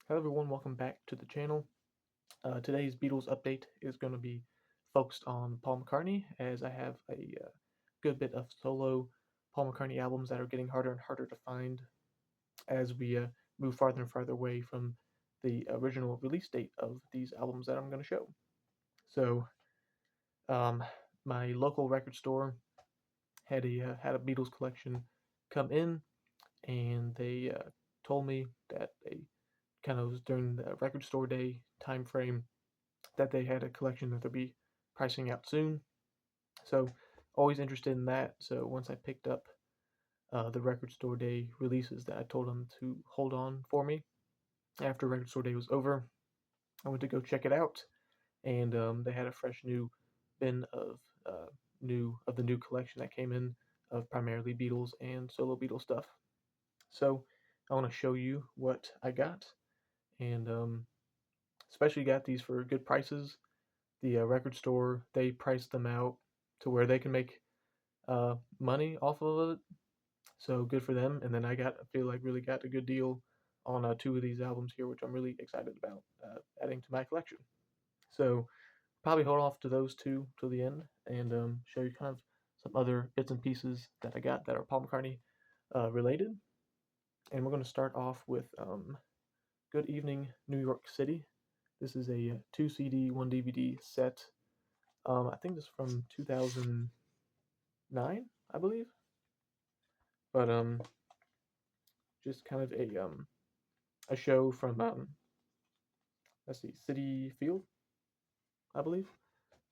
Hello everyone, welcome back to the channel. Today's Beatles update is going to be focused on Paul McCartney, as I have a good bit of solo Paul McCartney albums that are getting harder and harder to find as we move farther and farther away from the original release date of these albums that I'm going to show. So, um, my local record store had a Beatles collection come in, and they told me that they kind of was during the record store day time frame that they had a collection that they'll be pricing out soon. So always interested in that. So once I picked up the record store day releases that I told them to hold on for me after record store day was over, I went to go check it out, and they had a fresh new bin of the new collection that came in of primarily Beatles and solo Beatles stuff. So I want to show you what I got, and especially got these for good prices. The record store, they price them out to where they can make money off of it. So good for them. And then I feel like really got a good deal on two of these albums here, which I'm really excited about adding to my collection. So probably hold off to those two till the end and show you kind of some other bits and pieces that I got that are Paul McCartney related. And we're going to start off with Good Evening New York City. This is a 2 CD, 1 DVD set. I think this is from 2009, I believe. But just kind of a show from let's see, City Field, I believe.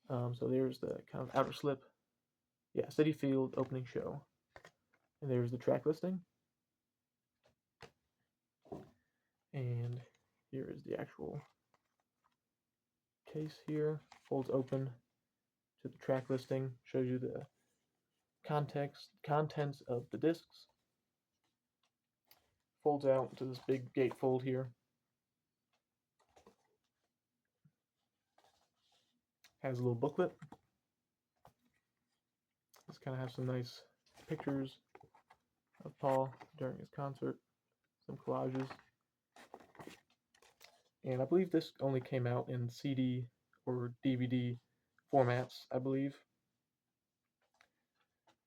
So there's the kind of outer slip. Yeah, City Field opening show, and there's the track listing, and here is the actual case here. Folds open to the track listing, shows you the contents of the discs. Folds out to this big gatefold here. Has a little booklet. This kind of has some nice pictures of Paul during his concert, some collages. And I believe this only came out in CD or DVD formats, I believe.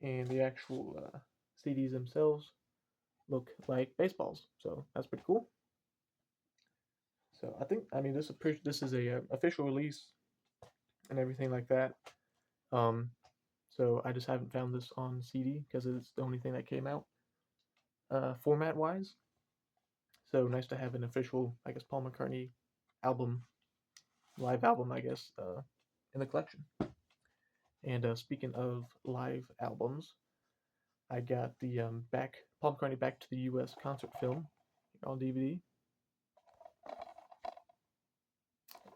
And the actual CDs themselves look like baseballs, so that's pretty cool. So I mean, this is a official release and everything like that. Um, so I just haven't found this on CD because it's the only thing that came out format wise. So nice to have an official, I guess, Paul McCartney album, live album, I guess, in the collection. And speaking of live albums, I got the Paul McCartney Back to the U.S. concert film on DVD.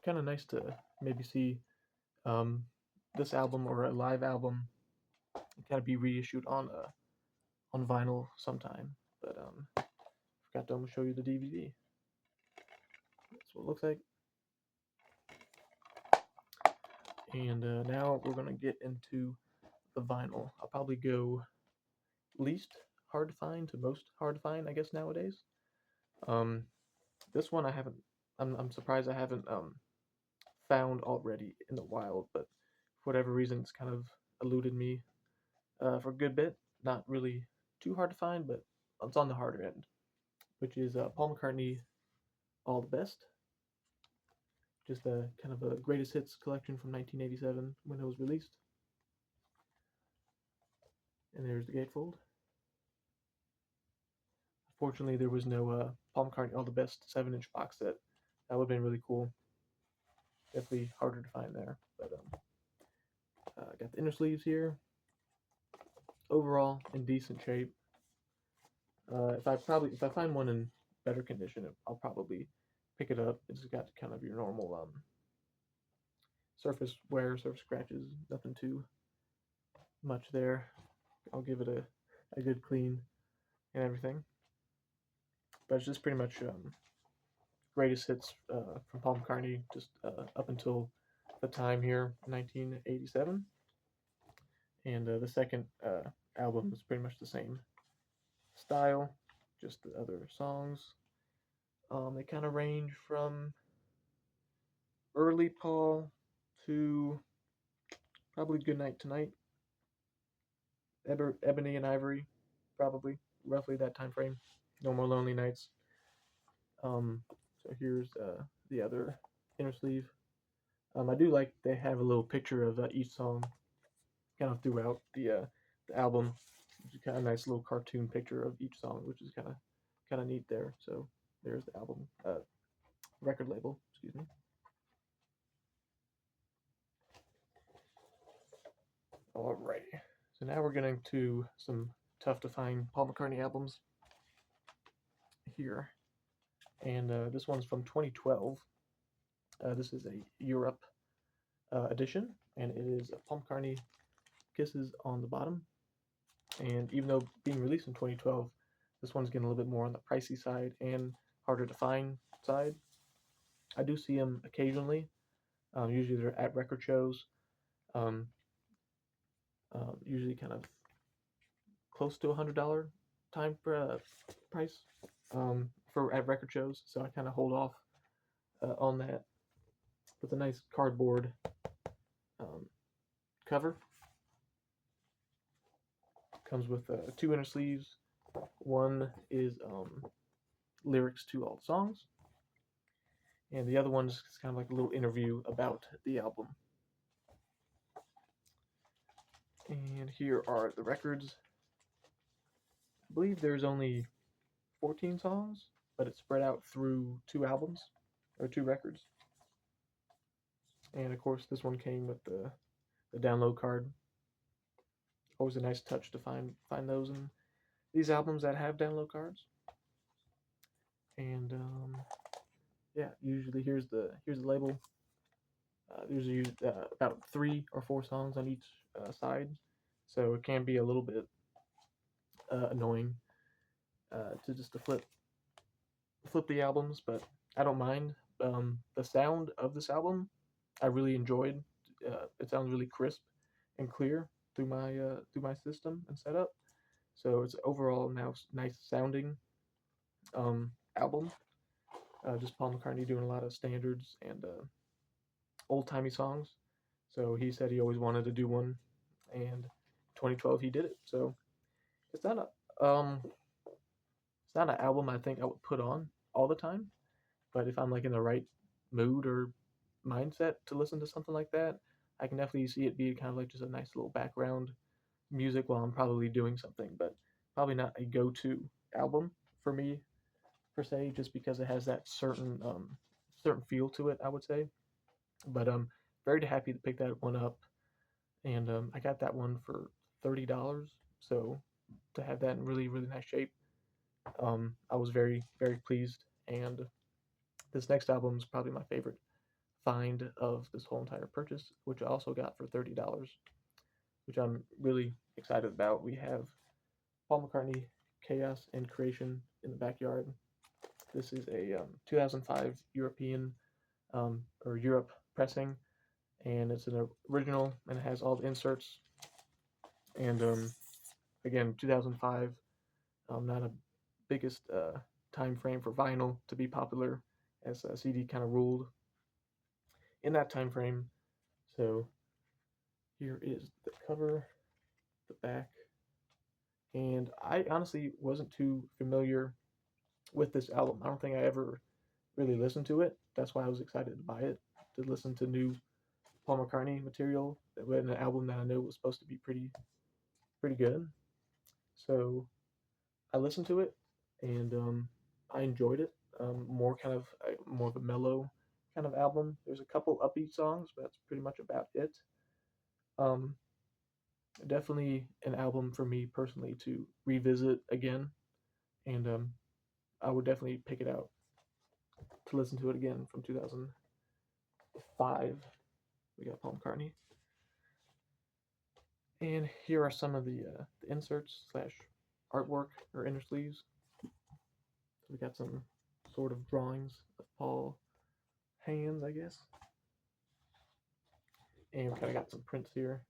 Kind of nice to maybe see um, this album or a live album kind of be reissued on vinyl sometime. But forgot to almost show you the DVD. That's what it looks like. And now we're gonna get into the vinyl. I'll probably go least hard to find to most hard to find, I guess nowadays. Um, this one I haven't. I'm surprised I haven't found already in the wild, but for whatever reason, it's kind of eluded me for a good bit. Not really too hard to find, but it's on the harder end, which is Paul McCartney All the Best. Just a kind of a greatest hits collection from 1987 when it was released. And there's the gatefold. Fortunately, there was no Paul McCartney All the Best 7-inch box set. That would have been really cool. Definitely harder to find there. But got the inner sleeves here. Overall, in decent shape. If I find one in better condition, I'll probably pick it up. It's got kind of your normal surface wear, surface scratches. Nothing too much there. I'll give it a good clean and everything. But it's just pretty much greatest hits from Paul McCartney, just up until the time here, 1987. And the second album is pretty much the same style, just the other songs. They kind of range from early Paul to probably Goodnight Tonight, Ebony and Ivory, probably roughly that time frame. No More Lonely Nights. So here's the other inner sleeve. I do like they have a little picture of each song kind of throughout the album. Which is kind of a nice little cartoon picture of each song, which is kind of neat there. So there's the album record label. Excuse me. Alrighty. So now we're getting to some tough to find Paul McCartney albums here, and this one's from 2012. This is a Europe edition, and it is Paul McCartney Kisses on the bottom. And even though being released in 2012, this one's getting a little bit more on the pricey side and harder to find side. I do see them occasionally. Usually they're at record shows. Um, Usually kind of close to $100 price for at record shows. So I kind of hold off on that. With a nice cardboard um, cover. Comes with two inner sleeves. One is lyrics to all the songs, and the other one's is kind of like a little interview about the album. And here are the records. I believe there's only 14 songs, but it's spread out through two albums or two records. And of course, this one came with the download card. Always a nice touch to find those in these albums that have download cards. And yeah, usually here's the label. There's about 3 or 4 songs on each side, so it can be a little bit annoying to just to flip the albums, but I don't mind. The sound of this album, I really enjoyed. It sounds really crisp and clear through my system and setup. So it's overall now nice sounding album. Just Paul McCartney doing a lot of standards and old timey songs. So he said he always wanted to do one, and 2012 he did it. So it's not an album I think I would put on all the time, but if I'm like in the right mood or mindset to listen to something like that, I can definitely see it be kind of like just a nice little background music while I'm probably doing something, but probably not a go-to album for me per se, just because it has that certain feel to it, I would say. But very happy to pick that one up, and I got that one for $30. So to have that in really really nice shape, I was very very pleased. And this next album is probably my favorite find of this whole entire purchase, which I also got for $30, which I'm really excited about. We have Paul McCartney, Chaos and Creation in the backyard. This is a 2005 European or Europe pressing, and it's an original, and it has all the inserts. And again, 2005, not a biggest time frame for vinyl to be popular, as CD kind of ruled in that time frame. So here is the cover, the back, and I honestly wasn't too familiar with this album. I don't think I ever really listened to it. That's why I was excited to buy it, to listen to new Paul McCartney material, an album that I know was supposed to be pretty good. So I listened to it, and I enjoyed it. More of a mellow kind of album. There's a couple upbeat songs, but that's pretty much about it. Um, Definitely an album for me personally to revisit again, and I would definitely pick it out to listen to it again from 2005. We got Paul McCartney, and here are some of the inserts slash artwork or inner sleeves. So we got some sort of drawings of Paul hands, I guess, and we kind of got some prints here.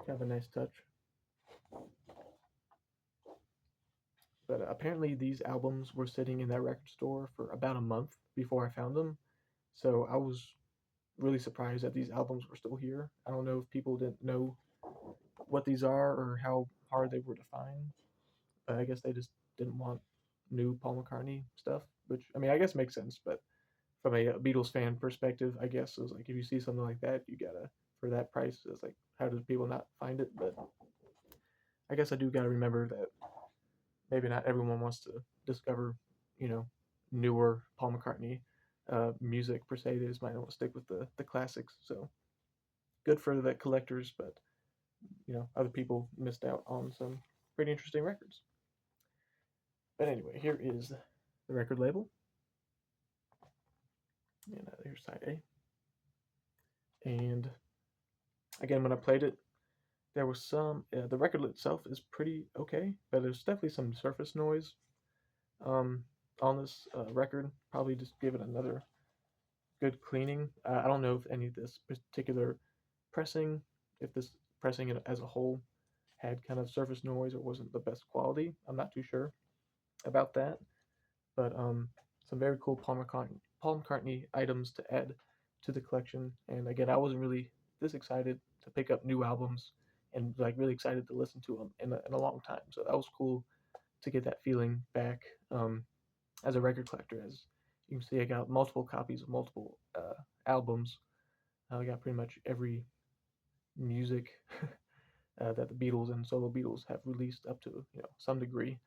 Kind of a nice touch. But apparently, these albums were sitting in that record store for about a month before I found them. So I was really surprised that these albums were still here. I don't know if people didn't know what these are or how hard they were to find. I guess they just didn't want new Paul McCartney stuff, which I mean, I guess makes sense. But from a Beatles fan perspective, I guess it was like if you see something like that, you gotta for that price. It's like how do people not find it? But I guess I do gotta remember that maybe not everyone wants to discover, you know, newer Paul McCartney music per se. They just might want to stick with the classics. So good for the collectors, but other people missed out on some pretty interesting records. But anyway, here is the record label, and here's side A. And again, when I played it, there was some. The record itself is pretty okay, but there's definitely some surface noise um, on this record. Probably just give it another good cleaning. I don't know if any of this particular pressing, if this pressing as a whole had kind of surface noise or wasn't the best quality. I'm not too sure about that, but some very cool Paul McCartney items to add to the collection. And again, I wasn't really this excited to pick up new albums and like really excited to listen to them in a long time. So that was cool to get that feeling back as a record collector. As you can see, I got multiple copies of multiple albums. I got pretty much every music that the Beatles and solo Beatles have released up to some degree.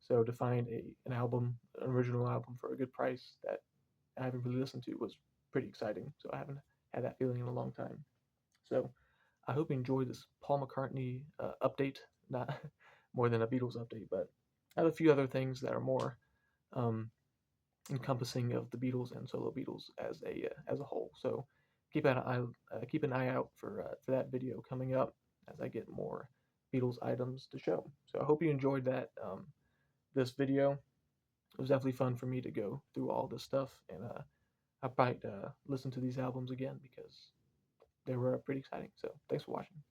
So to find an album, an original album for a good price that I haven't really listened to was pretty exciting. So I haven't had that feeling in a long time. So I hope you enjoyed this Paul McCartney update, not more than a Beatles update, but I have a few other things that are more um, encompassing of the Beatles and solo Beatles as a whole. So keep an eye out for that video coming up as I get more Beatles items to show. So I hope you enjoyed that this video. It was definitely fun for me to go through all this stuff, and I might listen to these albums again because they were pretty exciting. So thanks for watching.